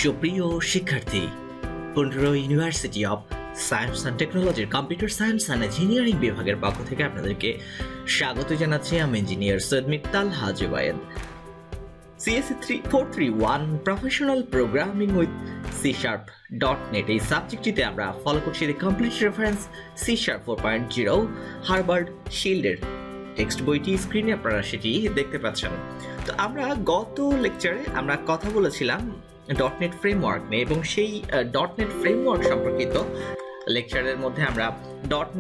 সুপ্রিয় শিক্ষার্থী, Pundra university of science and টেকনোলজির কম্পিউটার সায়েন্স অ্যান্ড ইঞ্জিনিয়ারিং বিভাগের পক্ষ থেকে আপনাদেরকে স্বাগত জানাচ্ছি। আমি engineer Syed Mittal Haji Wayed. CSE 431 professional programming with C#.NET এই সাবজেক্টটিতে আমরা ফলো করছি the complete reference C# 4.0 Herbert শিল্ডের টেক্সট বইটি। স্ক্রিনে আপনারা সেটি দেখতে পাচ্ছেন। তো আমরা গত লেকচারে আমরা কথা বলেছিলাম .NET ফ্রেমওয়ার্ক নিয়ে, এবং সেই .NET ফ্রেমওয়ার্ক সম্পর্কিত লেকচারের মধ্যে আমরা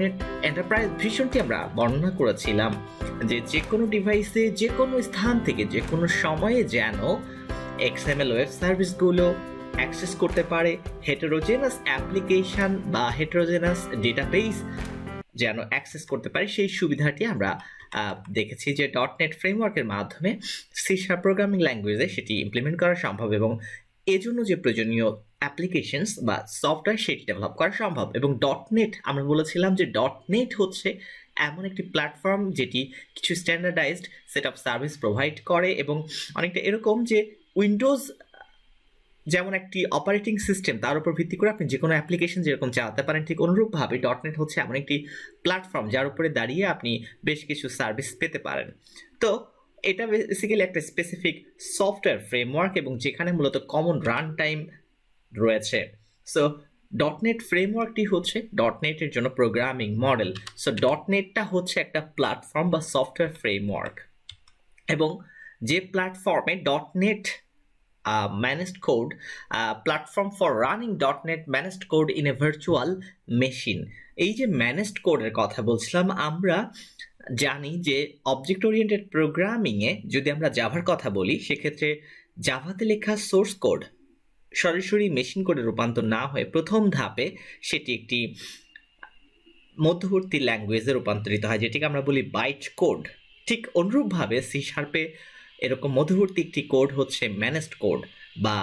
.NET এন্টারপ্রাইজ ভিশনটি আমরা বর্ণনা করেছিলাম যে কোনো ডিভাইসে যে কোনো স্থান থেকে যে কোনো সময়ে যেন XML ওয়েব সার্ভিসগুলো অ্যাক্সেস করতে পারে, হেটেরোজেনাস অ্যাপ্লিকেশন বা হেটেরোজেনাস ডেটাবেস যেন অ্যাক্সেস করতে পারে, সেই সুবিধাটি আমরা দেখেছি যে .NET ফ্রেমওয়ার্কের মাধ্যমে C# প্রোগ্রামিং ল্যাঙ্গুয়েজে সেটি ইমপ্লিমেন্ট করা সম্ভব, এবং এজন্য যে প্রয়োজনীয় অ্যাপ্লিকেশনস বা সফটওয়্যার সেটি ডেভেলপ করা সম্ভব। এবং .NET আমরা বলেছিলাম যে .NET হচ্ছে এমন একটি প্ল্যাটফর্ম যেটি কিছু standardised set of service provide করে, এবং অনেকটা এরকম যে উইন্ডোজ যেমন একটি অপারেটিং সিস্টেম, তার উপর ভিত্তি করে আপনি যে কোনো অ্যাপ্লিকেশন যেরকম চালাতে পারেন, ঠিক অনুরূপভাবে .NET হচ্ছে এমন একটি প্ল্যাটফর্ম যার উপরে দাঁড়িয়ে আপনি বেশ কিছু সার্ভিস পেতে পারেন। তো এটা বেসিক্যালি একটা স্পেসিফিক সফটওয়্যার ফ্রেমওয়ার্ক, এবং যেখানে মূলত কমন রান টাইম রয়েছে। সো .NET ফ্রেমওয়ার্কটি হচ্ছে .NET এর জন্য প্রোগ্রামিং মডেল। সো .NETটা হচ্ছে একটা প্ল্যাটফর্ম বা সফটওয়্যার ফ্রেমওয়ার্ক, এবং যে প্ল্যাটফর্মে .NET managed code platform for running .NET managed code in a virtual machine। এই যে ম্যানেজড কোডের কথা বলছিলাম, আমরা জানি যে অবজেক্ট ওরিয়েন্টেড প্রোগ্রামিংয়ে যদি আমরা জাভার কথা বলি, সেক্ষেত্রে জাভাতে লেখা সোর্স কোড সরাসরি মেশিন কোডে রূপান্তর না হয়ে প্রথম ধাপে সেটি একটি মধ্যবর্তী ল্যাঙ্গুয়েজে রূপান্তরিত হয়, যেটিকে আমরা বলি বাইট কোড। ঠিক অনুরূপভাবে C# এরকম মধ্যবর্তী একটি কোড হচ্ছে ম্যানেজড কোড, বা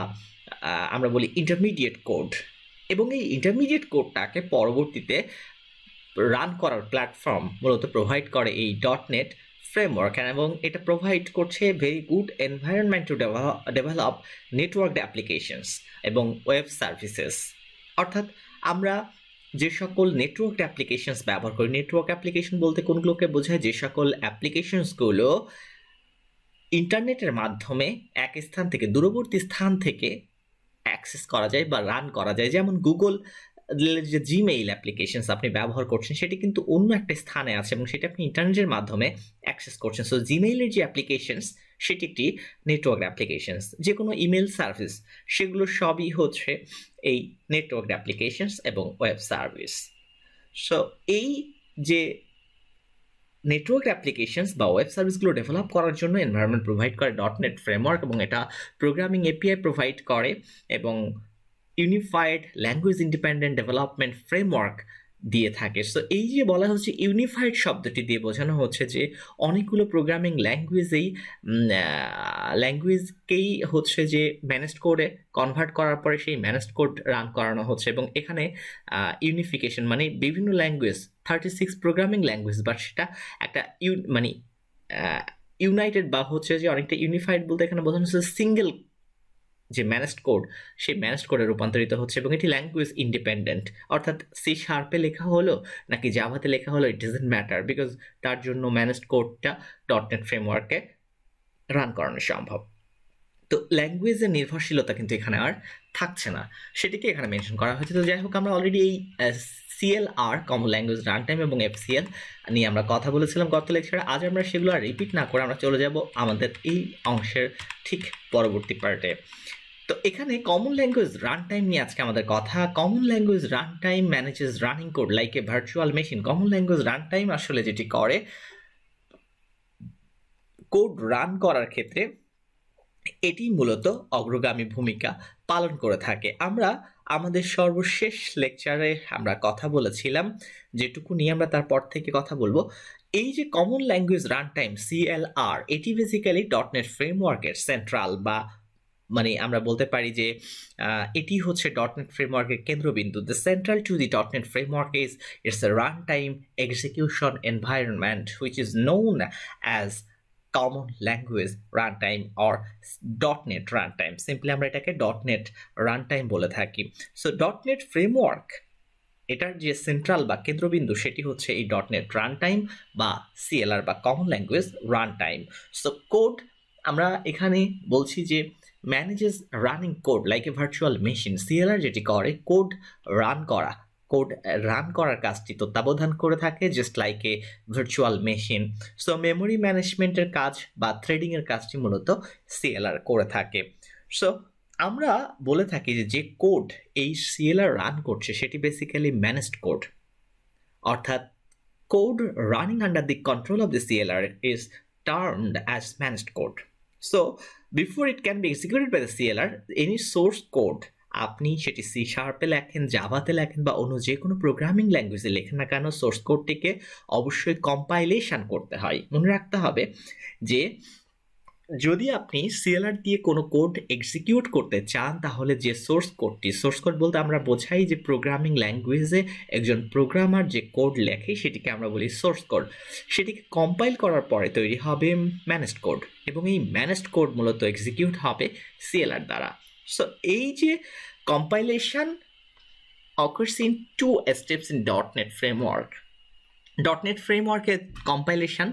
আমরা বলি ইন্টারমিডিয়েট কোড, এবং এই ইন্টারমিডিয়েট কোডটাকে পরবর্তীতে রান করার প্ল্যাটফর্ম মূলত প্রোভাইড করে এই .NET ফ্রেমওয়ার্ক, এবং এটা প্রোভাইড করছে very good environment to develop networked applications এবং ওয়েব সার্ভিসেস। অর্থাৎ আমরা যে সকল নেটওয়ার্কড অ্যাপ্লিকেশনস ব্যবহার করি, নেটওয়ার্ক অ্যাপ্লিকেশন বলতে কোনগুলোকে বোঝায়, যে সকল অ্যাপ্লিকেশনসগুলো ইন্টারনেটের মাধ্যমে এক স্থান থেকে দূরবর্তী স্থান থেকে অ্যাক্সেস করা যায় বা রান করা যায়। যেমন গুগল যে জিমেইল অ্যাপ্লিকেশনস আপনি ব্যবহার করছেন, সেটি কিন্তু অন্য একটা স্থানে আছে এবং সেটা আপনি ইন্টারনেটের মাধ্যমে অ্যাক্সেস করছেন। সো জিমেইলের যে অ্যাপ্লিকেশনস সেটি একটি নেটওয়ার্ক অ্যাপ্লিকেশনস। যে কোনো ইমেল সার্ভিস সেগুলো সবই হচ্ছে এই নেটওয়ার্ক অ্যাপ্লিকেশনস এবং ওয়েব সার্ভিস। সো এই যে নেটওয়ার্ক অ্যাপ্লিকেশনস বা ওয়েব সার্ভিসগুলো ডেভেলপ করার জন্য এনভায়রনমেন্ট প্রোভাইড করে .NET ফ্রেমওয়ার্ক, এবং এটা প্রোগ্রামিং এপিআই প্রোভাইড করে, এবং unified language independent development framework দিয়ে থাকে। সো এই যে বলা হচ্ছে ইউনিফাইড শব্দটি দিয়ে বোঝানো হচ্ছে যে অনেকগুলো প্রোগ্রামিং ল্যাঙ্গুয়েজকেই হচ্ছে যে ম্যানেজড কোডে কনভার্ট করার পরে সেই ম্যানেজড কোড রান করানো হচ্ছে, এবং এখানে ইউনিফিকেশন মানে বিভিন্ন ল্যাঙ্গুয়েজ 36 প্রোগ্রামিং ল্যাঙ্গুয়েজ, বাট সেটা একটা ইউনাইটেড বা হচ্ছে যে অনেকটা ইউনিফাইড বলতে এখানে বোঝানো হচ্ছে সিঙ্গেল যে ম্যানেজড কোড, সেই ম্যানেজড কোডে রূপান্তরিত হচ্ছে, এবং এটি ল্যাঙ্গুয়েজ ইন্ডিপেন্ডেন্ট। অর্থাৎ C# লেখা হলো নাকি জাভাতে লেখা হলো, ইট ডাজন্ট ম্যাটার, বিকজ তার জন্য ম্যানেজড কোডটা .NET ফ্রেমওয়ার্কে রান করানো সম্ভব। তো ল্যাঙ্গুয়েজের নির্ভরশীলতা কিন্তু এখানে আর থাকছে না, সেটিকে এখানে মেনশন করা হয়েছে। তো যাই হোক, আমরা অলরেডি এই CLR common language run time এবং FCL নিয়ে আমরা কথা বলেছিলাম গত লেকচারে। আজ আমরা সেগুলো আর রিপিট না করে আমরা চলে যাব আমাদের এই অংশের ঠিক পরবর্তী পার্টে। তো এখানে কমন ল্যাঙ্গুয়েজ রান টাইম নিয়ে আজকে আমাদের কথা। Common language run time manages running code like a virtual machine. Common language run time আসলে যেটি করে, কোড রান করার ক্ষেত্রে এটি মূলত অগ্রগামী ভূমিকা পালন করে থাকে। আমরা আমাদের সর্বশেষ লেকচারে আমরা কথা বলেছিলাম, যেটুকু নিয়ে আমরা তারপর থেকে কথা বলবো, এই যে common language run time CLR, এটি বেসিক্যালি .NET ফ্রেমওয়ার্কের সেন্ট্রাল, বা মানে আমরা বলতে পারি যে এটি হচ্ছে .NET ফ্রেমওয়ার্কের কেন্দ্রবিন্দু। The central to the .NET framework is it's a runtime execution environment which is known as common language run time or .NET run time, simply আমরা এটাকে .NET রান টাইম বলে থাকি। সো .NET ফ্রেমওয়ার্ক এটার যে central বা কেন্দ্রবিন্দু সেটি হচ্ছে এই .NET রান টাইম বা CLR বা common language run time. So code আমরা এখানে বলছি যে manages running code like a virtual machine. CLR যেটি করে কোড রান করার কাজটি তত্ত্বাবধান করে থাকে just like a virtual machine. So memory ম্যানেজমেন্টের কাজ বা থ্রেডিংয়ের কাজটি মূলত CLR করে থাকে। সো আমরা বলে থাকি যে কোড এই CLR রান করছে সেটি বেসিক্যালি ম্যানেজড কোড, অর্থাৎ code running under the control of the CLR is termed as managed code. So before it can be executed by the CLR, any source code আপনি সেটি C# লেখেন, জাভাতে লেখেন বা অন্য যে কোনো প্রোগ্রামিং ল্যাঙ্গুয়েজে লেখেন না কেন, সোর্স কোডটিকে অবশ্যই কম্পাইলেশন করতে হয়। মনে রাখতে হবে যে যদি আপনি CLR দিয়ে কোনো কোড এক্সিকিউট করতে চান তাহলে যে সোর্স কোড বলতে আমরা বোঝাই যে প্রোগ্রামিং ল্যাঙ্গুয়েজে একজন প্রোগ্রামার যে কোড লেখে সেটিকে আমরা বলি সোর্স কোড, সেটিকে কম্পাইল করার পরে তৈরি হবে ম্যানেজড কোড এবং এই ম্যানেজড কোড মূলত এক্সিকিউট হবে CLR দ্বারা। সো এই যে compilation occurs in two steps in .NET framework. .NET ফ্রেমওয়ার্কের কম্পাইলেশন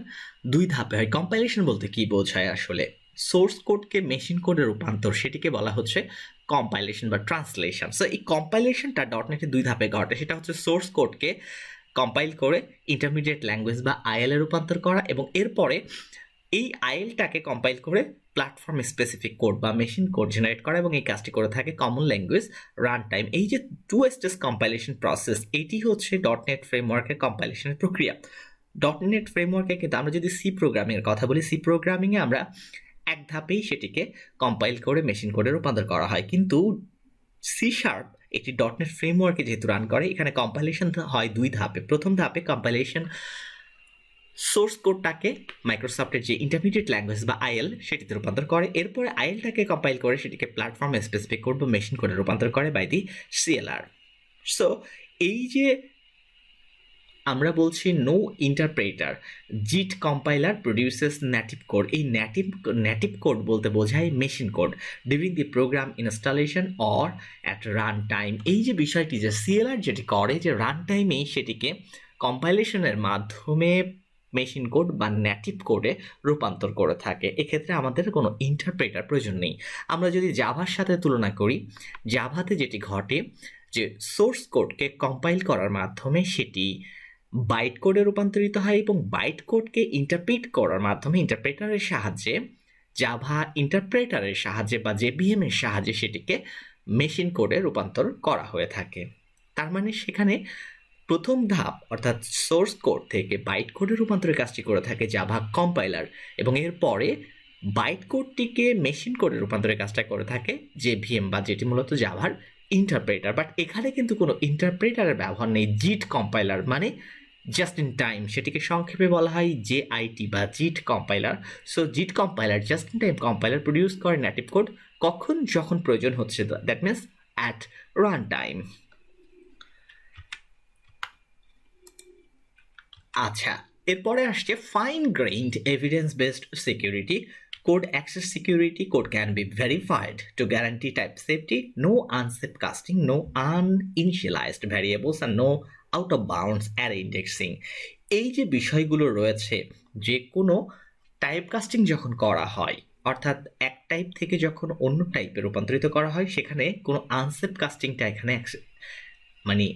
দুই ধাপে হয়। কম্পাইলেশন বলতে কি বোঝায় আসলে? সোর্স কোডকে মেশিন কোডে রূপান্তর, সেটিকে বলা হচ্ছে কম্পাইলেশন বা ট্রান্সলেশন। সো এই কম্পাইলেশনটা .NET-এ দুই ধাপে ঘটে। সেটা হচ্ছে সোর্স কোডকে কম্পাইল করে ইন্টারমিডিয়েট ল্যাঙ্গুয়েজ বা IL-এ রূপান্তর করা এবং এরপরে এই IL-টাকে কম্পাইল করে প্ল্যাটফর্ম স্পেসিফিক কোড বা মেশিন কোড জেনারেট করা এবং এই কাজটি করে থাকে কমন ল্যাঙ্গুয়েজ রান টাইম। এই যে টু স্টেজ কম্পাইলেশন প্রসেস, এটি হচ্ছে .NET ফ্রেমওয়ার্কের কম্পাইলেশনের প্রক্রিয়া। .NET ফ্রেমওয়ার্কে কিন্তু আমরা যদি সি প্রোগ্রামিংয়ের কথা বলি, সি প্রোগ্রামিংয়ে আমরা এক ধাপেই সেটিকে কম্পাইল করে মেশিন কোডে রূপান্তর করা হয়, কিন্তু C# একটি .NET ফ্রেমওয়ার্কে যেহেতু রান করে এখানে কম্পাইলেশন হয় দুই ধাপে। প্রথম ধাপে কম্পাইলেশন সোর্স কোডটাকে মাইক্রোসফটের যে ইন্টারমিডিয়েট ল্যাঙ্গুয়েজ বা IL সেটিতে রূপান্তর করে, এরপরে IL-টাকে কম্পাইল করে সেটিকে প্ল্যাটফর্ম স্পেসিফিক কোড বা মেশিন কোডে রূপান্তর করে বাই দি CLR। সো এই যে আমরা বলছি no interpreter, JIT compiler produces native code. এই নেটিভ কোড বলতে বোঝায় machine code during the program installation or at run time. এই যে বিষয়টি যে CLR যেটি করে যে রান টাইমেই সেটিকে কম্পাইলেশনের মাধ্যমে মেশিন কোড বা নেটিভ কোডে রূপান্তর করে থাকে। এক্ষেত্রে আমাদের কোনো ইন্টারপ্রেটার প্রয়োজন নেই। আমরা যদি জাভার সাথে তুলনা করি, জাভাতে যেটি ঘটে যে সোর্স কোডকে কম্পাইল করার মাধ্যমে সেটি বাইট কোডে রূপান্তরিত হয় এবং বাইট কোডকে ইন্টারপ্রিট করার মাধ্যমে ইন্টারপ্রেটারের সাহায্যে, জাভা ইন্টারপ্রেটারের সাহায্যে বা JVM এর সাহায্যে সেটিকে মেশিন কোডে রূপান্তর করা হয়ে থাকে। তার মানে সেখানে প্রথম ধাপ অর্থাৎ সোর্স কোড থেকে বাইট কোডে রূপান্তরের কাজটি করে থাকে জাভা কম্পাইলার এবং এরপরে বাইট কোডটিকে মেশিন কোডে রূপান্তরের কাজটা করে থাকে JVM বা যেটি মূলত জাভার ইন্টারপ্রেটার। বাট এখানে কিন্তু কোনো ইন্টারপ্রেটারের ব্যবহার নেই। জিট কম্পাইলার মানে জাস্ট ইন টাইম, সেটিকে সংক্ষেপে বলা হয় JIT বা JIT compiler. So JIT compiler just in time compiler produce করে নেটিভ কোড কখন যখন প্রয়োজন হচ্ছে, that means at run time. আচ্ছা, এরপরে আসছে fine grained evidence based security. Code access security code can be verified to guarantee type safety, no unsafe casting, no uninitialized variables and no out of bounds array indexing. এই যে বিষয়গুলো রয়েছে, যে কোনো type casting যখন করা হয় অর্থাৎ এক টাইপ থেকে যখন অন্য টাইপে রূপান্তরিত করা হয় সেখানে কোনো আনসেফ কাস্টিংটা এখানে মানে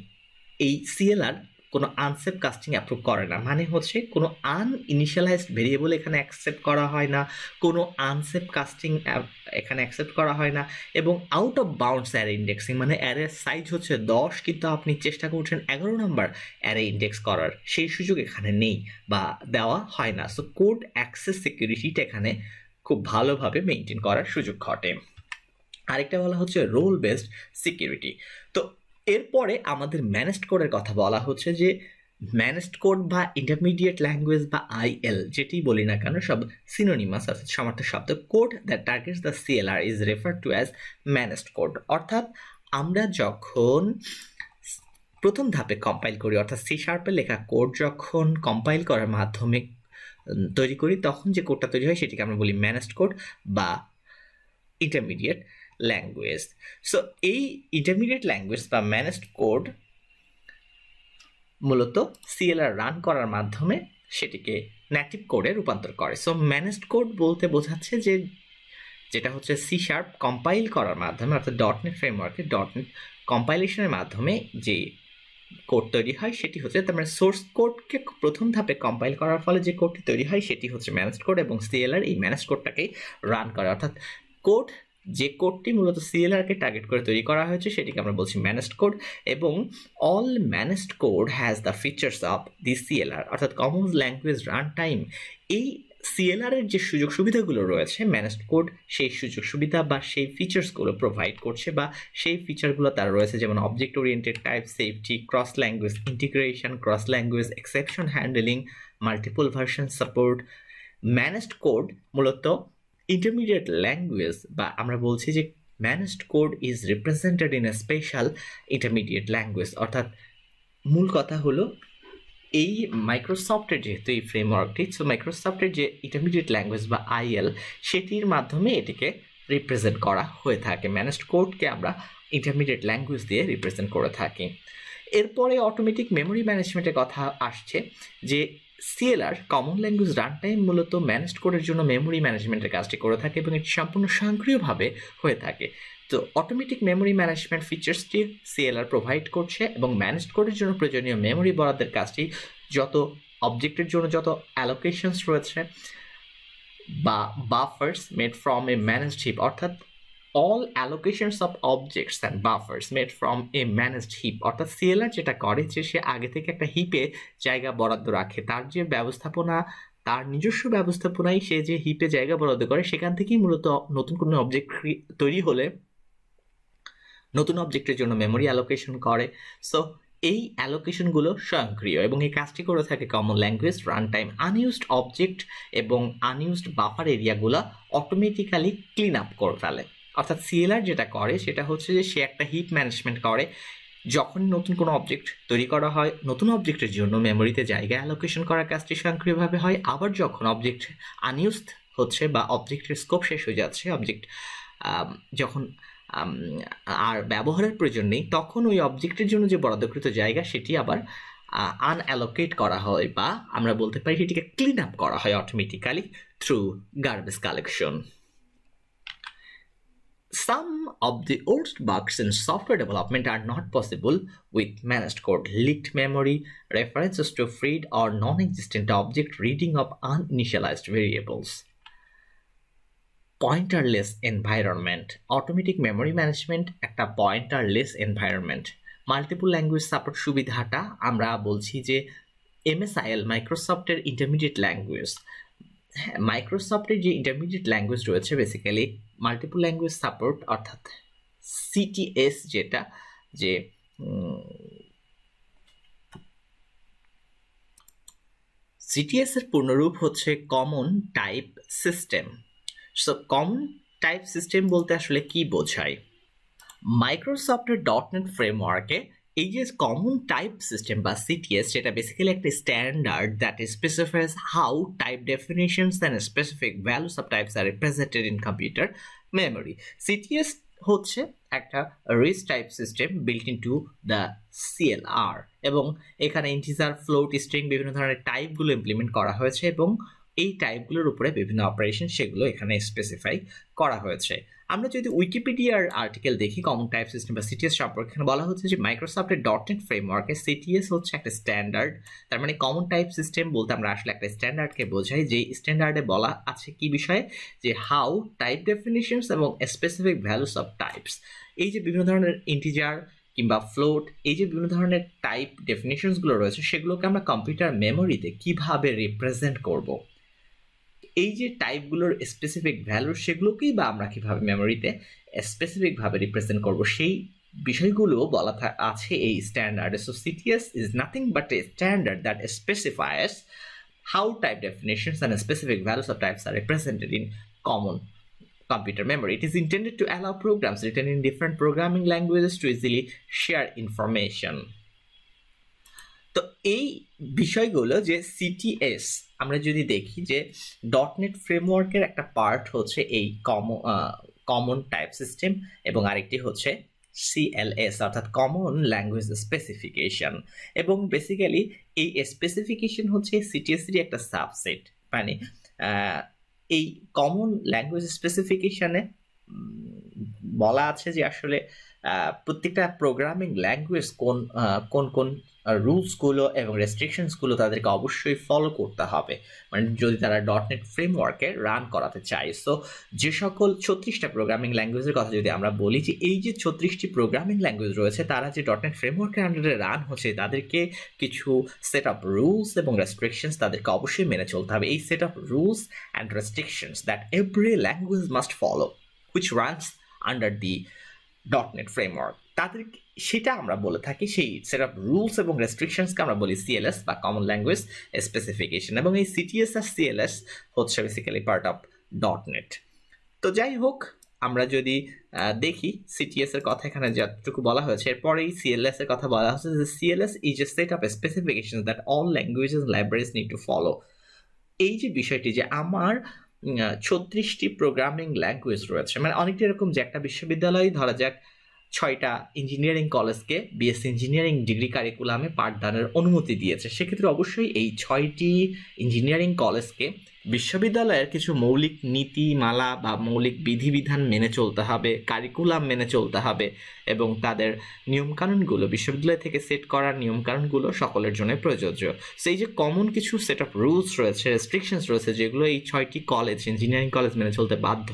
এই CLR কোনো আনসেফ কাস্টিং অ্যাপ্রুভ করে না। মানে হচ্ছে কোনো আনইনিশিয়ালাইজড ভেরিয়েবল এখানে অ্যাকসেপ্ট করা হয় না, কোনো আনসেফ কাস্টিং এখানে অ্যাকসেপ্ট করা হয় না এবং out of bounds array indexing মানে অ্যারের সাইজ হচ্ছে 10 কিন্তু আপনি চেষ্টা করছেন 11 নম্বর অ্যারে ইন্ডেক্স করার, সেই সুযোগ এখানে নেই বা দেওয়া হয় না। সো কোড অ্যাক্সেস সিকিউরিটিটা এখানে খুব ভালোভাবে মেনটেন করার সুযোগ ঘটে। আরেকটা বলা হচ্ছে রোল বেসড সিকিউরিটি। তো এরপরে আমাদের ম্যানেজড কোডের কথা বলা হচ্ছে যে ম্যানেজড কোড বা ইন্টারমিডিয়েট ল্যাঙ্গুয়েজ বা IL যেটি বলি না কেন সব সিনোনিমাস আছে, সমার্থক শব্দ। Code that targets the CLR is refer to as managed code. অর্থাৎ আমরা যখন প্রথম ধাপে কম্পাইল করি অর্থাৎ C# লেখা কোড যখন কম্পাইল করার মাধ্যমে তৈরি করি তখন যে কোডটা তৈরি হয় সেটিকে আমরা বলি ম্যানেজড কোড বা ইন্টারমিডিয়েট ল্যাঙ্গুয়েজ। সো এই ইন্টারমিডিয়েট ল্যাঙ্গুয়েজ বা ম্যানেজড কোড মূলত সিএলআর রান করার মাধ্যমে সেটিকে নেটিভ কোডে রূপান্তর করে। সো ম্যানেজড কোড বলতে বোঝাচ্ছে যে যেটা হচ্ছে সি শার্প কম্পাইল করার মাধ্যমে অর্থাৎ ডটনেট ফ্রেমওয়ার্কে ডটনেট কম্পাইলেশনের মাধ্যমে যে কোড তৈরি হয় সেটি হচ্ছে, তার মানে সোর্স কোডকে প্রথম ধাপে কম্পাইল করার ফলে যে কোডটি তৈরি হয় সেটি হচ্ছে ম্যানেজড কোড, এবং সিএলআর এই ম্যানেজড কোডটাকেই রান করে। অর্থাৎ কোড যে কোডটি মূলত সিএলআরকে টার্গেট করে তৈরি করা হয়েছে সেটিকে আমরা বলছি ম্যানেজড কোড, এবং all managed code has the features of the CLR অর্থাৎ কমন ল্যাঙ্গুয়েজ রান টাইম। এই সিএলআর এর যে সুযোগ সুবিধাগুলো রয়েছে ম্যানেজড কোড সেই সুযোগ সুবিধা বা সেই ফিচার্সগুলো প্রোভাইড করছে, বা সেই ফিচারগুলো তার রয়েছে, যেমন object oriented type safety, cross language integration, cross language exception handling, multiple version support. Managed code মূলত ইন্টারমিডিয়েট ল্যাঙ্গুয়েজ, বা আমরা বলছি যে managed code is represented in a special intermediate language. অর্থাৎ মূল কথা হলো এই মাইক্রোসফটের যেহেতু এই ফ্রেমওয়ার্কটি, সো মাইক্রোসফটের যে ইন্টারমিডিয়েট ল্যাঙ্গুয়েজ বা আইএল সেটির মাধ্যমে এটিকে রিপ্রেজেন্ট করা হয়ে থাকে। ম্যানেজড কোডকে আমরা ইন্টারমিডিয়েট ল্যাঙ্গুয়েজ দিয়ে রিপ্রেজেন্ট করে থাকি। এরপরে অটোমেটিক মেমোরি ম্যানেজমেন্টের কথা আসছে, যে CLR common language run time মূলত ম্যানেজড কোডের জন্য মেমোরি ম্যানেজমেন্টের কাজটি করে থাকে এবং এটি সম্পূর্ণ স্বয়ংক্রিয়ভাবে হয়ে থাকে। তো অটোমেটিক মেমোরি ম্যানেজমেন্ট ফিচার্সটি সিএলআর প্রোভাইড করছে, এবং ম্যানেজড কোডের জন্য প্রয়োজনীয় মেমোরি বরাদ্দের কাজটি যত অবজেক্টের জন্য যত অ্যালোকেশনস রয়েছে বা buffers made from a managed heap, অর্থাৎ all allocations of objects and buffers made from a managed heap। অর্থাৎ সিএলআর যেটা করে যে সে আগে থেকে একটা হিপে জায়গা বরাদ্দ রাখে, তার যে ব্যবস্থাপনা, তার নিজস্ব ব্যবস্থাপনায় সে যে হিপে জায়গা বরাদ্দ করে সেখান থেকেই মূলত নতুন কোনো অবজেক্ট তৈরি হলে নতুন অবজেক্টের জন্য মেমোরি অ্যালোকেশন করে। সো এই অ্যালোকেশনগুলো স্বয়ংক্রিয় এবং এই কাজটি করে থাকে common language run time. Unused object এবং আনইউজড বাফার এরিয়াগুলো অটোমেটিক্যালি ক্লিন আপ করে ফেলে। অর্থাৎ সিএলআর যেটা করে সেটা হচ্ছে যে সে একটা হিপ ম্যানেজমেন্ট করে, যখন নতুন কোনো অবজেক্ট তৈরি করা হয় নতুন অবজেক্টের জন্য মেমোরিতে জায়গা অ্যালোকেশন করার কাজটি স্বয়ংক্রিয়ভাবে হয়। আবার যখন অবজেক্ট আনইউজড হচ্ছে বা অবজেক্টের স্কোপ শেষ হয়ে যাচ্ছে, অবজেক্ট যখন আর ব্যবহারের প্রয়োজন নেই, তখন ওই অবজেক্টের জন্য যে বরাদ্দকৃত জায়গা সেটি আবার আনঅ্যালোকেট করা হয়, বা আমরা বলতে পারি সেটিকে ক্লিন আপ করা হয় automatically through garbage collection. Some of the old bugs in software development are not possible with managed code. Leaked memory, references to freed or non-existent object reading of uninitialized variables. Pointerless environment. Automatic memory management একটা pointerless environment. Multiple language support সুবিধাটা আমরা বলছি যে MSIL মাইক্রোসফটের intermediate language. মাইক্রোসফটের যে intermediate language রয়েছে basically multiple language support, অর্থাৎ সিটিএস, যেটা যে সিটিএস এর পূর্ণরূপ হচ্ছে common type system. So common type system বলতে আসলে কি বোঝায়? মাইক্রোসফটের ডটনেট ফ্রেমওয়ার্কে এই যে কমন টাইপ সিস্টেম বা সিটিএস, যেটা বেসিক্যালি একটা standard that specifies how type definitions and specific values of types are represented in computer memory. CTS হচ্ছে একটা rich type system built into the CLR, এবং এখানে ইন্টিজার, ফ্লোট, স্ট্রিং বিভিন্ন ধরনের টাইপগুলো implement করা হয়েছে, এবং এই টাইপগুলোর উপরে বিভিন্ন অপারেশন সেগুলো এখানে স্পেসিফাই করা হয়েছে। আমরা যদি উইকিপিডিয়ার আর্টিকেল দেখি কমন টাইপ সিস্টেম বা সিটিএস সম্পর্কে, এখানে বলা হচ্ছে যে মাইক্রোসফটের ডটনেট ফ্রেমওয়ার্কে সিটিএস হচ্ছে একটা স্ট্যান্ডার্ড। তার মানে কমন টাইপ সিস্টেম বলতে আমরা আসলে একটা স্ট্যান্ডার্ডকে বোঝাই, যে স্ট্যান্ডার্ডে বলা আছে কি বিষয়ে, যে হাউ টাইপ ডেফিনিশনস এবং স্পেসিফিক ভ্যালুস অফ টাইপস, এই যে বিভিন্ন ধরনের ইন্টিজার কিংবা ফ্লোট, এই যে বিভিন্ন ধরনের টাইপ ডেফিনিশনসগুলো রয়েছে সেগুলোকে আমরা কম্পিউটার মেমোরিতে কিভাবে রিপ্রেজেন্ট করব, এই যে টাইপগুলোর স্পেসিফিক ভ্যালু সেগুলোকেই বা আমরা কীভাবে মেমোরিতে স্পেসিফিকভাবে রিপ্রেজেন্ট করব, সেই বিষয়গুলো বলা আছে এই স্ট্যান্ডার্ডে। So CTS is nothing but a standard that specifies how type definitions and specific values of types are represented in common computer memory. It is intended to allow programs written in different programming languages to easily share information. তো এই বিষয়গুলো যে CTS আমরা যদি দেখি যে ডটনেট ফ্রেমওয়ার্কের একটা part হচ্ছে এই কমন টাইপ সিস্টেম এবং আরেকটি হচ্ছে সিএলএস অর্থাৎ কমন ল্যাঙ্গুয়েজ স্পেসিফিকেশন। এবং বেসিক্যালি এই স্পেসিফিকেশন হচ্ছে সিটিএসেরই একটা সাবসেট। মানে এই কমন ল্যাঙ্গুয়েজ স্পেসিফিকেশনে বলা আছে যে আসলে প্রত্যেকটা প্রোগ্রামিং ল্যাঙ্গুয়েজ কোন কোন রুলসগুলো এবং রেস্ট্রিকশনসগুলো তাদেরকে অবশ্যই ফলো করতে হবে, মানে যদি তারা ডটনেট ফ্রেমওয়ার্কে রান করাতে চায়। সো যে সকল 36টা প্রোগ্রামিং ল্যাঙ্গুয়েজের কথা যদি আমরা বলি, যে এই যে 36টি প্রোগ্রামিং ল্যাঙ্গুয়েজ রয়েছে তারা যে ডটনেট ফ্রেমওয়ার্কের আন্ডারে রান হচ্ছে, তাদেরকে কিছু সেট অফ রুলস এবং রেস্ট্রিকশনস তাদেরকে অবশ্যই মেনে চলতে হবে। এই set of rules and restrictions that every language must follow which runs under the .NET framework, তাদের সেটা আমরা বলে থাকি, সেই সেট অফ রুলস এবং রেস্ট্রিকশনসকে আমরা বলি সিএলএস বা কমন ল্যাঙ্গুয়েজ স্পেসিফিকেশন। এবং এই সিটিএস আর সিএলএস হচ্ছে বেসিক্যালি পার্ট অফ .NET। তো যাই হোক, আমরা যদি দেখি সিটিএস এর কথা এখানে যতটুকু বলা হয়েছে, এরপরে এই সিএলএস এর কথা বলা হচ্ছে যে CLS is a set of specification that all languages libraries need to follow. এই যে বিষয়টি যে আমার 36টি প্রোগ্রামিং ল্যাঙ্গুয়েজ রয়েছে, মানে অনেকটা এরকম যে একটা বিশ্ববিদ্যালয় ধরা যাক 6টা ইঞ্জিনিয়ারিং কলেজকে বিএসসি ইঞ্জিনিয়ারিং ডিগ্রি কারিকুলামে পাঠদানের অনুমতি দিয়েছে, সেক্ষেত্রে অবশ্যই এই 6টি ইঞ্জিনিয়ারিং কলেজকে বিশ্ববিদ্যালয়ের কিছু মৌলিক নীতিমালা বা মৌলিক বিধিবিধান মেনে চলতে হবে, কারিকুলাম মেনে চলতে হবে, এবং তাদের নিয়মকানুনগুলো বিশ্ববিদ্যালয় থেকে সেট করার নিয়মকানুনগুলো সকলের জন্য প্রযোজ্য। সেই যে কমন কিছু সেট অফ রুলস রয়েছে, রেস্ট্রিকশনস রয়েছে, যেগুলো এই 6টি কলেজ ইঞ্জিনিয়ারিং কলেজ মেনে চলতে বাধ্য,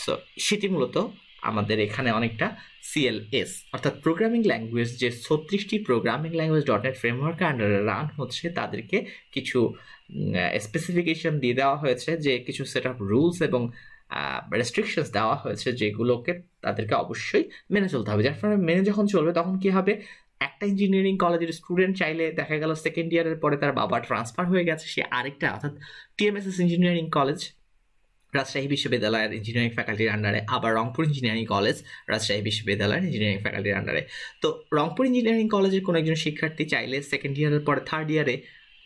সো সেটি মূলত আমাদের এখানে অনেকটা সিএলএস অর্থাৎ প্রোগ্রামিং ল্যাঙ্গুয়েজ, যে 36টি প্রোগ্রামিং ল্যাঙ্গুয়েজ ডটনেট ফ্রেমওয়ার্কের আন্ডারে রান হচ্ছে, তাদেরকে কিছু স্পেসিফিকেশন দিয়ে দেওয়া হয়েছে, যে কিছু সেট অফ রুলস এবং রেস্ট্রিকশনস দেওয়া হয়েছে, যেগুলোকে তাদেরকে অবশ্যই মেনে চলতে হবে। যার ফলে মেনে যখন চলবে তখন কি হবে, একটা ইঞ্জিনিয়ারিং কলেজের স্টুডেন্ট চাইলে দেখা গেল সেকেন্ড ইয়ারের পরে তার বাবা ট্রান্সফার হয়ে গেছে, সে আরেকটা অর্থাৎ টিএমএসএস ইঞ্জিনিয়ারিং কলেজ রাজশাহী বিশ্ববিদ্যালয়ের ইঞ্জিনিয়ারিং ফ্যাকাল্টির আন্ডারে, আবার রংপুর ইঞ্জিনিয়ারিং কলেজ রাজশাহী বিশ্ববিদ্যালয়ের ইঞ্জিনিয়ারিং ফ্যাকাল্টির আন্ডারে। তো রংপুর ইঞ্জিনিয়ারিং কলেজের কোনো একজন শিক্ষার্থী চাইলে সেকেন্ড ইয়ারের পরে থার্ড ইয়ারে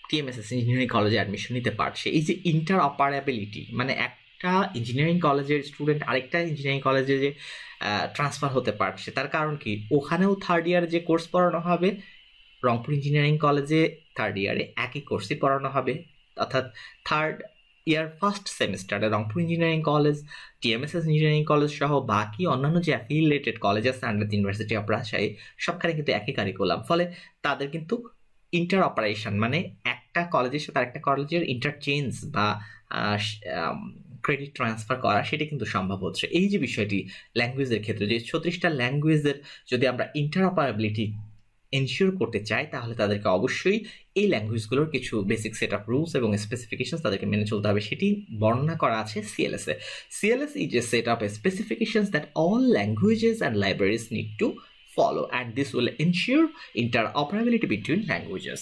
টিএমএসএস ইঞ্জিনিয়ারিং কলেজে অ্যাডমিশন নিতে পারছে। এই যে ইন্টার অপারেবিলিটি, মানে একটা ইঞ্জিনিয়ারিং কলেজের স্টুডেন্ট আরেকটা ইঞ্জিনিয়ারিং কলেজে যে ট্রান্সফার হতে পারছে, তার কারণ কি, ওখানেও থার্ড ইয়ারে যে কোর্স পড়ানো হবে রংপুর ইঞ্জিনিয়ারিং কলেজে থার্ড ইয়ারে একই কোর্সই পড়ানো হবে, অর্থাৎ থার্ড ইয়ার ফার্স্ট সেমিস্টারে Rangpur engineering college, TMSS engineering college সহ বাকি অন্যান্য যে অ্যাফিলিয়েটেড কলেজ আছে under the university of Rajshahi, সবখানে কিন্তু একই কারিকুলাম। ফলে তাদের কিন্তু ইন্টার অপারেশন, মানে একটা কলেজের সাথে আরেকটা কলেজের ইন্টারচেঞ্জ বা ক্রেডিট ট্রান্সফার করা, সেটা কিন্তু সম্ভব হচ্ছে। এই যে বিষয়টি ল্যাঙ্গুয়েজের ক্ষেত্রে, যে 36টা ল্যাঙ্গুয়েজের যদি আমরা ইন্টার অপারেবিলিটি এনশিওর করতে চাই, তাহলে তাদেরকে অবশ্যই এই ল্যাঙ্গুয়েজগুলোর কিছু বেসিক সেট অফ রুলস এবং স্পেসিফিকেশনস তাদেরকে মেনে চলতে হবে, সেটি বর্ণনা করা আছে সিএলএস এ। CLS is a set of specifications that all languages and libraries need to follow, and this will ensure interoperability between languages.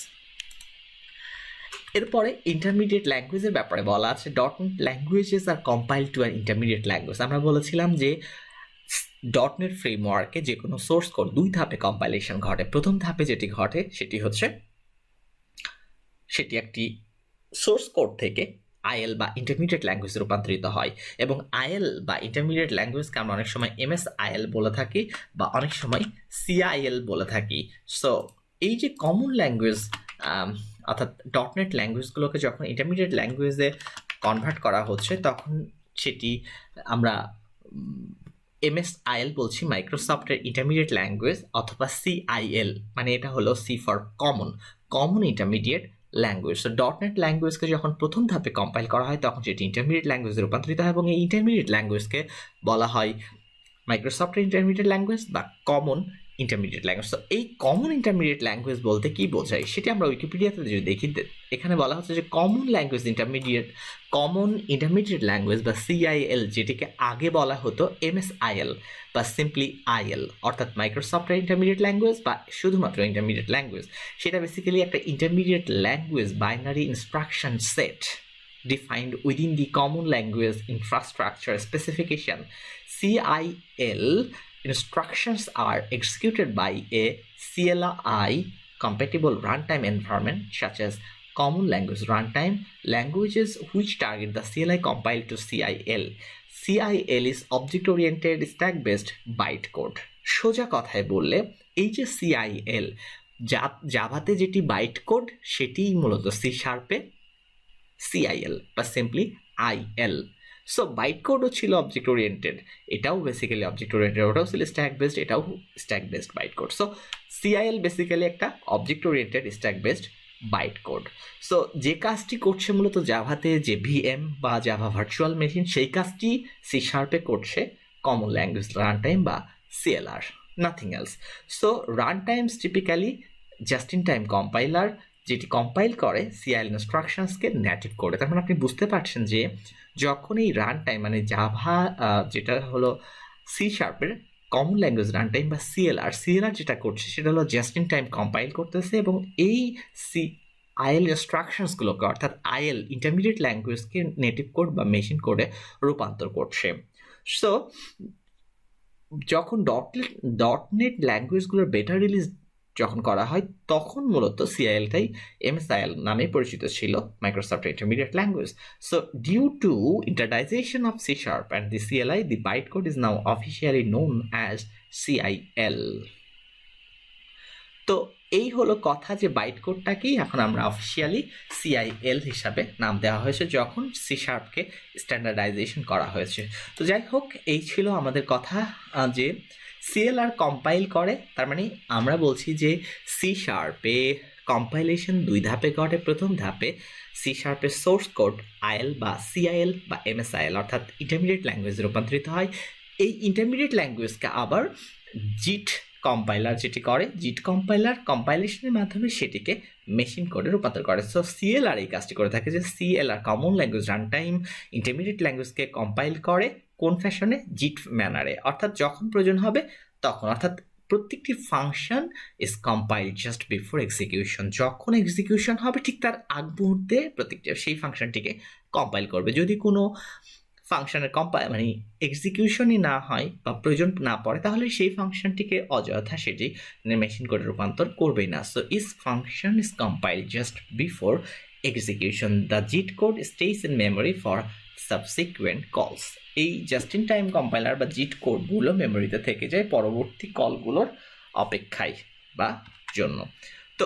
এরপরে ইন্টারমিডিয়েট ল্যাঙ্গুয়েজের ব্যাপারে বলা আছে, dot net languages are compiled to an intermediate language. আমরা বলেছিলাম যে ডটনেট ফ্রেমওয়ার্কে যে কোনো সোর্স কোড 2 ধাপে কম্পাইলেশন ঘটে। প্রথম ধাপে যেটি ঘটে সেটি একটি সোর্স কোড থেকে আইএল বা ইন্টারমিডিয়েট ল্যাঙ্গুয়েজে রূপান্তরিত হয়, এবং আইএল বা ইন্টারমিডিয়েট ল্যাঙ্গুয়েজকে আমরা অনেক সময় এমএসআইএল বলে থাকি বা অনেক সময় সিআইএল বলে থাকি। সো এই যে কমন ল্যাঙ্গুয়েজ অর্থাৎ ডটনেট ল্যাঙ্গুয়েজগুলোকে যখন ইন্টারমিডিয়েট ল্যাঙ্গুয়েজে কনভার্ট করা হচ্ছে, তখন সেটি আমরা এমএসআইএল বলছি, মাইক্রোসফটের ইন্টারমিডিয়েট ল্যাঙ্গুয়েজ, অথবা সিআইএল, মানে এটা হলো C for common intermediate language. So dot net ল্যাঙ্গুয়েজকে যখন প্রথম ধাপে কম্পাইল করা হয়, তখন সেটি ইন্টারমিডিয়েট ল্যাঙ্গুয়েজে রূপান্তরিত হয়, এবং এই ইন্টারমিডিয়েট ল্যাঙ্গুয়েজকে বলা হয় মাইক্রোসফটের ইন্টারমিডিয়েট ল্যাঙ্গুয়েজ বা কমন ইন্টারমিডিয়েট ল্যাঙ্গুয়েজ। তো এই কমন ইন্টারমিডিয়েট ল্যাঙ্গুয়েজ বলতে কি বোঝায়, সেটি আমরা উইকিপিডিয়াতে যদি দেখি, এখানে বলা হচ্ছে যে কমন ইন্টারমিডিয়েট ল্যাঙ্গুয়েজ বা সিআইএল, যেটিকে আগে বলা হতো এমএসআইএল বা সিম্পলি আইএল, অর্থাৎ মাইক্রোসফটের ইন্টারমিডিয়েট ল্যাঙ্গুয়েজ বা শুধুমাত্র ইন্টারমিডিয়েট ল্যাঙ্গুয়েজ, সেটা বেসিক্যালি একটা intermediate language binary instruction set defined within the common language infrastructure specification. CIL instructions are executed by a CLI compatible runtime environment such as common language runtime, languages which target the CLI compile to CIL. CIL is object-oriented stack-based bytecode. সোজা কথায় বললে এই যে CIL জাভাতে যেটি bytecode সেটিই মূলত C শার্পে CIL বা সিম্পলি IL। সো বাইটকোডও ছিল অবজেক্ট ওরিয়েন্টেড, এটাও বেসিক্যালি অবজেক্ট ওরিয়েন্টেড, ওটাও ছিল স্ট্যাক বেসড, এটাও stack based bytecode. So CIL basically একটা object oriented stack based bytecode. So যে কাজটি করছে মূলত জাভাতে যে VM বা জাভা ভার্চুয়াল মেশিন, সেই কাজটি সি শার্পে করছে কমন ল্যাঙ্গুয়েজ রান টাইম বা CLR, nothing else. So run Times typically just in time compiler, যেটি কম্পাইল করে CIL ইনস্ট্রাকশনসকে নেটিভ করে। তার মানে আপনি বুঝতে পারছেন যে যখন এই রান টাইম মানে জাভা যেটা হলো সি শার্পের কমন ল্যাঙ্গুয়েজ রান টাইম বা CLR যেটা করছে সেটা হলো জাস্ট ইন টাইম কম্পাইল করতেছে এবং এই IL ইনস্ট্রাকশনসগুলোকে অর্থাৎ IL ইন্টারমিডিয়েট ল্যাঙ্গুয়েজকে নেটিভ কোড বা মেশিন কোডে রূপান্তর করছে। সো যখন ডটনেট ল্যাঙ্গুয়েজগুলোর বেটা রিলিজ যখন করা হয় তখন মূলত CILটাই MSIL নামে পরিচিত ছিল, Microsoft intermediate language. So due to internalization of C# and the CLI, the bytecode is now officially known as CIL. তো এই হলো কথা যে বাইটকোডটাকেই এখন আমরা অফিসিয়ালি CIL হিসাবে নাম দেওয়া হয়েছে যখন C# স্ট্যান্ডার্ডাইজেশন করা হয়েছে। তো যাই হোক, এই ছিল আমাদের কথা যে CLR কম্পাইল করে। তার মানে আমরা বলছি যে C# কম্পাইলেশন দুই ধাপে ঘটে। প্রথম ধাপে C# সোর্স কোড IL বা CIL বা MSIL অর্থাৎ ইন্টারমিডিয়েট ল্যাঙ্গুয়েজে রূপান্তরিত হয়। এই ইন্টারমিডিয়েট ল্যাঙ্গুয়েজকে আবার জিট কম্পাইলার যেটি করে, জিট কম্পাইলার কম্পাইলেশনের মাধ্যমে সেটিকে মেশিন কোডে রূপান্তর করে। সো CLR এই কাজটি করে থাকে যে CLR common language run time intermediate ল্যাঙ্গুয়েজকে কম্পাইল করে কোন ফ্যাশনে, জিট ম্যানারে, অর্থাৎ যখন প্রয়োজন হবে তখন, অর্থাৎ প্রত্যেকটি function is compile just before execution, যখন এক্সিকিউশন হবে ঠিক তার আগ মুহূর্তে প্রত্যেকটি সেই ফাংশনটিকে কম্পাইল করবে। যদি কোনো ফাংশনের মানে এক্সিকিউশনই না হয় বা প্রয়োজন না পড়ে তাহলে সেই ফাংশনটিকে অযথা সেটি মেশিন কোডে রূপান্তর করবেই না। So as function is compile just before execution, the JIT code stays in memory for subsequent calls. এই জাস্ট ইন টাইম কম্পাইলার বা জিট কোডগুলো মেমোরিতে থেকে যায় পরবর্তী কলগুলোর অপেক্ষায় বা জন্য। তো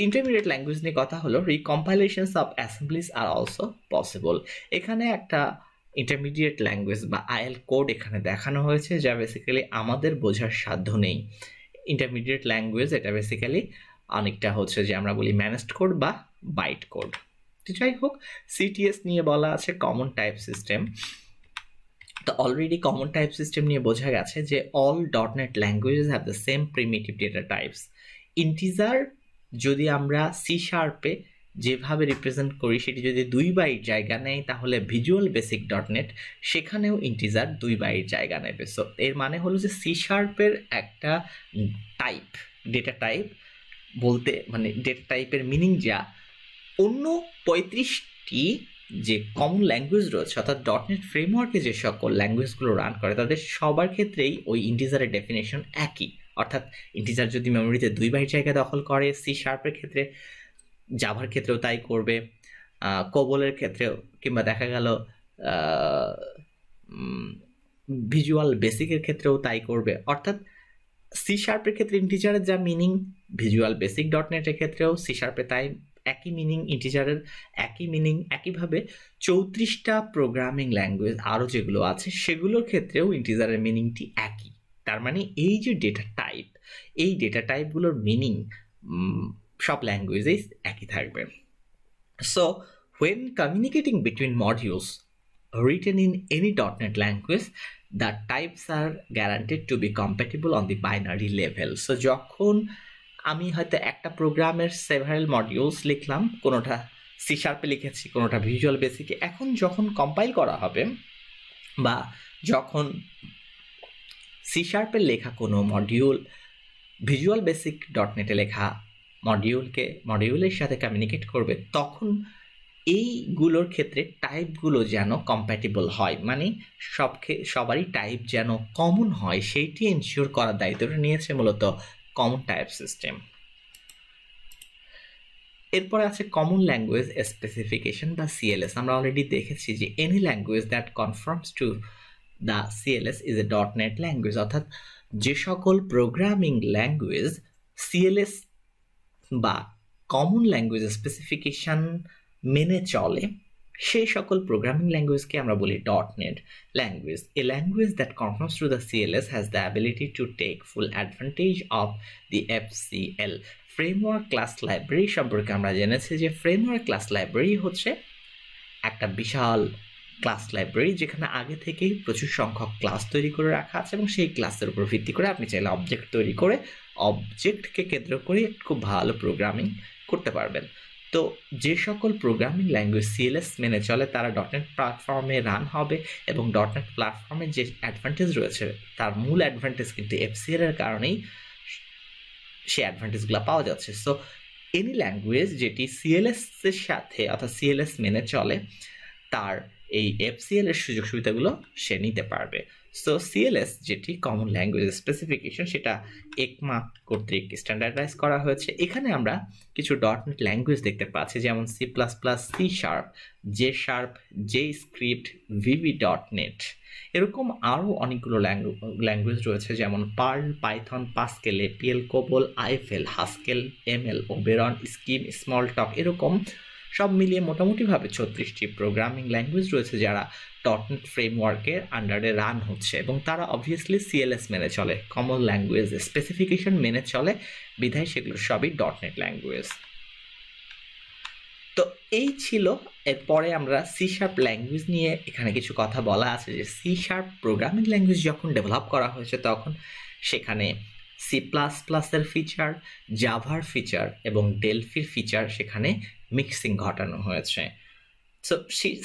ইন্টারমিডিয়েট ল্যাঙ্গুয়েজ নিয়ে কথা হলো, recompilations of assemblies are also possible. এখানে একটা ইন্টারমিডিয়েট ল্যাঙ্গুয়েজ বা IL কোড এখানে দেখানো হয়েছে যা বেসিক্যালি আমাদের বোঝার সাধ্য নেই। ইন্টারমিডিয়েট ল্যাঙ্গুয়েজ এটা বেসিক্যালি অনেকটা হচ্ছে যে আমরা বলি ম্যানেজড কোড বা বাইট কোড। তো যাই হোক, CTS নিয়ে বলা আছে কমন টাইপ সিস্টেম। তো অলরেডি কমন টাইপ সিস্টেম নিয়ে বোঝা গেছে যে all .NET languages have the same primitive data types. Integer যদি আমরা C# যেভাবে রিপ্রেজেন্ট করি সেটি যদি 2 বাইট জায়গা নেয় তাহলে ভিজুয়াল বেসিক .NET সেখানেও ইন্টিজার 2 বাইট জায়গা নেবে। সো এর মানে হলো যে C# একটা টাইপ, ডেটা টাইপ বলতে মানে ডেটা টাইপের মিনিং যা অন্য 35টি যে কমন ল্যাঙ্গুয়েজ রয়েছে অর্থাৎ .NET ফ্রেমওয়ার্কে যে সকল ল্যাঙ্গুয়েজগুলো রান করে তাদের সবার ক্ষেত্রেই ওই ইন্টিজারের ডেফিনেশন একই। অর্থাৎ ইন্টিজার যদি মেমোরিতে 2 বাইট জায়গা দখল করে C# ক্ষেত্রে, জাভার ক্ষেত্রেও তাই করবে, কোবলের ক্ষেত্রেও, কিংবা দেখা গেল ভিজুয়াল বেসিকের ক্ষেত্রেও তাই করবে। অর্থাৎ C# ক্ষেত্রে ইন্টিজারের যা মিনিং ভিজুয়াল বেসিক .NET-এর ক্ষেত্রেও C# তাই একই মিনিং, ইন্টিজারের একই মিনিং। একইভাবে 34টা প্রোগ্রামিং ল্যাঙ্গুয়েজ আরও যেগুলো আছে সেগুলোর ক্ষেত্রেও ইন্টিজারের মিনিংটি একই। তার মানে এই যে ডেটা টাইপ, এই ডেটা টাইপগুলোর মিনিং সব ল্যাঙ্গুয়েজেই একই থাকবে। So when communicating between modules written in any .NET language, the types are guaranteed to be compatible on the binary level. So যখন আমি হয়তো একটা প্রোগ্রামের সেভারাল মডিউলস লিখলাম, কোনোটা C# লিখেছি, কোনোটা ভিজুয়াল বেসিকে, এখন যখন কম্পাইল করা হবে বা যখন C# লেখা কোনো মডিউল ভিজুয়াল বেসিক .NET-এ লেখা মডিউলের সাথে কমিউনিকেট করবে তখন এইগুলোর ক্ষেত্রে টাইপগুলো যেন কম্প্যাটিবল হয়, মানে সবারই টাইপ যেন কমন হয় সেইটি এনশিওর করার দায়িত্বটা নিয়েছে মূলত কমন টাইপ সিস্টেম। এরপরে আছে কমন ল্যাঙ্গুয়েজ স্পেসিফিকেশন বা সিএলএস। আমরা অলরেডি দেখেছি যে any language that conforms to the CLS is a dot net language, অর্থাৎ যে সকল প্রোগ্রামিং ল্যাঙ্গুয়েজ সিএলএস বা কমন ল্যাঙ্গুয়েজ স্পেসিফিকেশন মেনে চলে সেই সকল প্রোগ্রামিং ল্যাঙ্গুয়েজকে আমরা বলি dot net language. A language that conforms to the CLS has the ability to take full advantage of the FCL. Framework class library সম্পর্কে আমরা জেনেছি যে ফ্রেমওয়ার্ক ক্লাস লাইব্রেরি হচ্ছে একটা বিশাল ক্লাস লাইব্রেরি যেখানে আগে থেকেই প্রচুর সংখ্যক ক্লাস তৈরি করে রাখা আছে এবং সেই ক্লাসের উপর ভিত্তি করে আপনি চাইলে অবজেক্ট তৈরি করে অবজেক্টকে কেন্দ্র করে খুব ভালো প্রোগ্রামিং করতে পারবেন। তো যে সকল প্রোগ্রামিং ল্যাঙ্গুয়েজ সিএলএস মেনে চলে তারা ডটনেট প্ল্যাটফর্মে রান হবে এবং ডটনেট প্ল্যাটফর্মের যে অ্যাডভান্টেজ রয়েছে তার মূল অ্যাডভান্টেজ কিন্তু এফসিএল এর কারণেই সেই অ্যাডভান্টেজগুলো পাওয়া যাচ্ছে। সো এনি ল্যাঙ্গুয়েজ যেটি সিএলএস এর সাথে অর্থাৎ সিএলএস মেনে চলে তার এই এফসিএল এর সুযোগ সুবিধাগুলো সে নিতে পারবে। সো সিএলএস যেটি কমন ল্যাঙ্গুয়েজ স্পেসিফিকেশন সেটা একমা কর্তৃক স্ট্যান্ডার্ডাইজ করা হয়েছে। এখানে আমরা কিছু ডটনেট ল্যাঙ্গুয়েজ দেখতে পাচ্ছি যেমন C plus plus, C sharp, J sharp, JScript, VB dot net, এরকম আরও অনেকগুলো ল্যাঙ্গুয়েজ রয়েছে যেমন Perl, Python, Pascal, APL, COBOL, IFL, Haskell, ML, Oberon, Scheme, Smalltalk, এরকম সব মিলিয়ে মোটামুটিভাবে 36টি প্রোগ্রামিং ল্যাঙ্গুয়েজ রয়েছে যারা ডটনেট ফ্রেমওয়ার্কের আন্ডারে রান হচ্ছে এবং তারা অবভিয়াসলি সিএলএস মেনে চলে, কমন ল্যাঙ্গুয়েজ স্পেসিফিকেশন মেনে চলে, বিধায় সেগুলো সবই ডটনেট ল্যাঙ্গুয়েজ। তো এই ছিল। এরপরে আমরা সি শার্প ল্যাঙ্গুয়েজ নিয়ে এখানে কিছু কথা বলা আছে যে সি শার্প প্রোগ্রামিং ল্যাঙ্গুয়েজ যখন ডেভেলপ করা হয়েছে তখন সেখানে সি প্লাস প্লাসের ফিচার, জাভার ফিচার এবং ডেলফির ফিচার সেখানে মিক্সিং ঘটানো হয়েছে। সো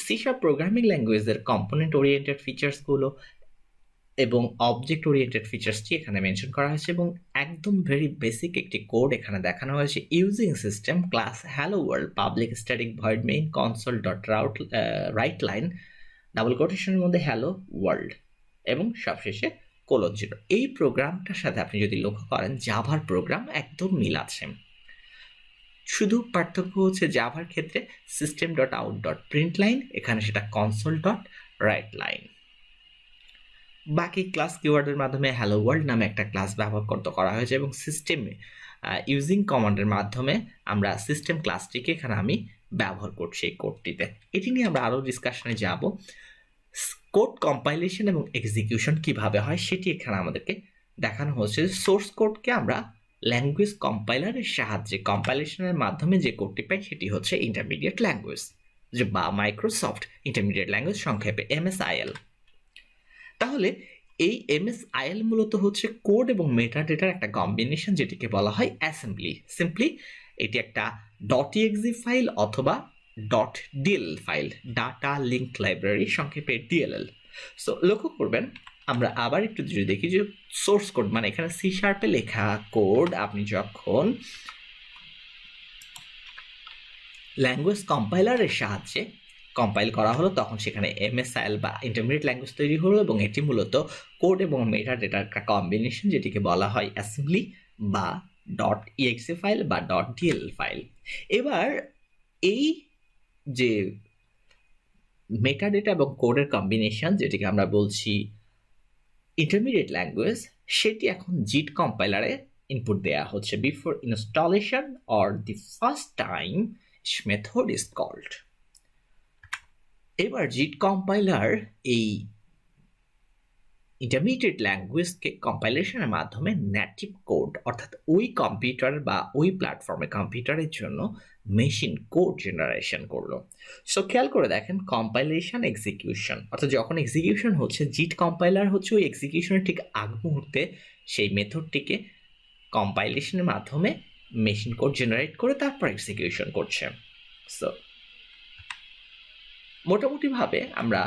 সি শার্প প্রোগ্রামিং ল্যাঙ্গুয়েজের কম্পোনেন্ট ওরিয়েন্টেড ফিচার্সগুলো এবং অবজেক্ট ওরিয়েন্টেড ফিচার্সটি এখানে মেনশন করা হয়েছে এবং একদম ভেরি বেসিক একটি কোড এখানে দেখানো হয়েছে। Using system class hello world public static void main console dot write line double কোটেশনের মধ্যে হ্যালো ওয়ার্ল্ড এবং সবশেষে :0। এই প্রোগ্রামটার সাথে আপনি যদি লক্ষ্য করেন জাভার প্রোগ্রাম একদম মিল আছে, শুধু পার্থক্য হচ্ছে জাভার ক্ষেত্রে system dot out dot print line, এখানে সেটা কনসোল ডট রাইট লাইন। বাকি ক্লাস কিওয়ার্ডের মাধ্যমে হ্যালো ওয়ার্ল্ড নামে একটা ক্লাস ব্যবহার করতে করা হয়েছে এবং সিস্টেমে ইউজিং কমান্ডের মাধ্যমে আমরা সিস্টেম ক্লাসটিকে এখানে আমি ব্যবহার করছি এই কোডটিতে। এটি নিয়ে আমরা আরও ডিসকাশনে যাব। কোড কম্পাইলেশন এবং এক্সিকিউশন কিভাবে হয় সেটি এখানে আমাদেরকে দেখানো হচ্ছে। সোর্স কোডকে আমরা ল্যাঙ্গুয়েজ কম্পাইলারের সাহায্যে কম্পাইলেশনের মাধ্যমে যে কোডটি পাই সেটি হচ্ছে ইন্টারমিডিয়েট ল্যাঙ্গুয়েজ বা মাইক্রোসফট ইন্টারমিডিয়েট ল্যাঙ্গুয়েজ, সংক্ষেপে MSIL। তাহলে এই MSIL মূলত হচ্ছে কোড এবং মেটাডেটার একটা কম্বিনেশন যেটিকে বলা হয় অ্যাসেম্বলি। সিম্পলি এটি একটা .exe ফাইল অথবা .dll file, data link library, সংক্ষেপে DLL। সো লক্ষ্য করবেন আমরা আবার একটু যদি দেখি যে সোর্স কোড মানে এখানে সি শার্পে লেখা কোড আপনি যখন ল্যাঙ্গুয়েজ কম্পাইলারের সাহায্যে কম্পাইল করা হলো তখন সেখানে MSIL বা ইন্টারমিডিয়েট ল্যাঙ্গুয়েজ তৈরি হলো এবং এটি মূলত কোড এবং মেটাডেটার একটা কম্বিনেশন যেটিকে বলা হয় অ্যাসেম্বলি বা .exe ফাইল বা .dll ফাইল। এবার এই যে মেটাডেটা এবং কোডের কম্বিনেশন যেটিকে আমরা বলছি ইন্টারমিডিয়েট ল্যাঙ্গুয়েজ, সেটি এখন জিট কম্পাইলারে ইনপুট দেওয়া হচ্ছে। Before installation or the first time method is called. এবার জিট কম্পাইলার এই ইন্টারমিডিয়েট ল্যাঙ্গুয়েজকে কম্পাইলেশনের মাধ্যমে নেটিভ কোড অর্থাৎ ওই কম্পিউটার বা ওই প্ল্যাটফর্মে কম্পিউটারের জন্য মেশিন কোড জেনারেশন করলো। সো খেয়াল করে দেখেন কম্পাইলেশন এক্সিকিউশন, অর্থাৎ যখন এক্সিকিউশন হচ্ছে জিট কম্পাইলার হচ্ছে ওই এক্সিকিউশনের ঠিক আগ মুহূর্তে সেই মেথডটিকে কম্পাইলেশনের মাধ্যমে মেশিন কোড জেনারেট করে তারপর এক্সিকিউশন করছে। সো মোটামুটিভাবে আমরা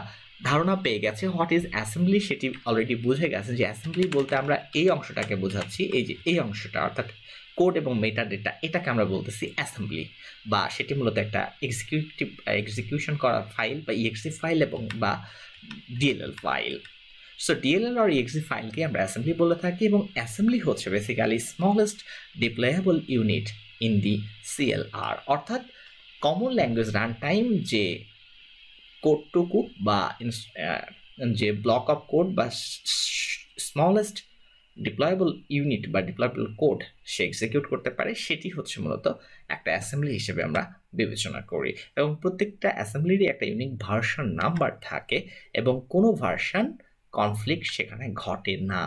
ধারণা পেয়ে গেছে হোয়াট ইজ অ্যাসেম্বলি, সেটি অলরেডি বুঝে গেছে যে অ্যাসেম্বলি বলতে আমরা এই অংশটাকে বোঝাচ্ছি, এই যে এই অংশটা অর্থাৎ কোড এবং মেটাডেটা, এটাকে আমরা বলতেছি অ্যাসেম্বলি বা সেটি মূলত একটা এক্সিকিউশন করা ফাইল বা exe ফাইল এবং বা DLL ফাইল। সো DLL আর exe ফাইলকে আমরা অ্যাসেম্বলি বলে থাকি এবং অ্যাসেম্বলি হচ্ছে basically smallest deployable unit in the CLR, অর্থাৎ কমন ল্যাঙ্গুয়েজ রান টাইম যে কোডটুকু বা যে ব্লক অফ কোড বা স্মলেস্ট ডিপ্লয়েবল ইউনিট বা ডিপ্লয়েবল কোড সে এক্সিকিউট করতে পারে, সেটি হচ্ছে মূলত একটা অ্যাসেম্বলি হিসেবে আমরা বিবেচনা করি। এবং প্রত্যেকটা অ্যাসেম্বলিরই একটা ইউনিক ভার্সন নাম্বার থাকে এবং কোনো ভার্সন কনফ্লিক্ট সেখানে ঘটে না,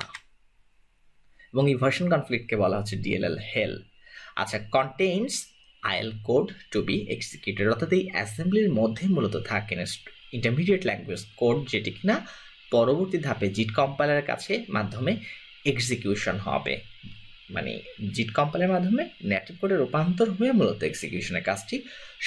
এবং এই ভার্সন কনফ্লিক্টকে বলা হচ্ছে DLL হেল। আচ্ছা, contains IL code to be executed, অর্থাৎ এই অ্যাসেম্বলির মধ্যে মূলত থাকে ইন্টারমিডিয়েট ল্যাঙ্গুয়েজ কোড, যেটি কিনা পরবর্তী ধাপে জিট কম্পাইলারের কাছে মাধ্যমে এক্সিকিউশন হবে, মানে জিট কম্পাইলারের মাধ্যমে নেটিভ কোডে রূপান্তর হয়ে মূলত এক্সিকিউশনের কাজটি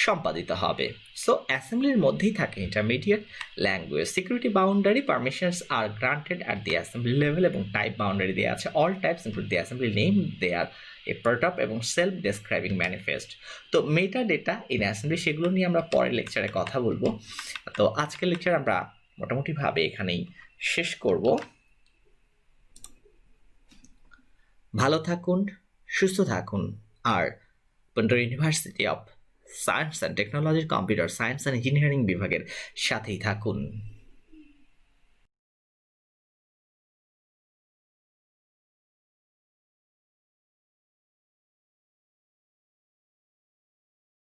সম্পাদিত হবে। সো অ্যাসেম্বলির মধ্যেই থাকে intermediate language. Security boundary permissions are granted at the assembly level, এবং টাইপ বাউন্ডারি দেওয়া আছে। All types include the assembly name, they are a part of এবং সেলফ ডেসক্রাইবিং ম্যানিফেস্ট। তো মেটা ডেটা ইন অ্যাসেম্বলি সেগুলো নিয়ে আমরা পরের লেকচারে কথা বলবো। তো আজকের লেকচার আমরা মোটামুটিভাবে এখানেই শেষ করব। ভালো থাকুন, সুস্থ থাকুন, আর পন্ডর ইউনিভার্সিটি অফ সায়েন্স অ্যান্ড টেকনোলজির কম্পিউটার সায়েন্স অ্যান্ড ইঞ্জিনিয়ারিং বিভাগের সাথেই থাকুন।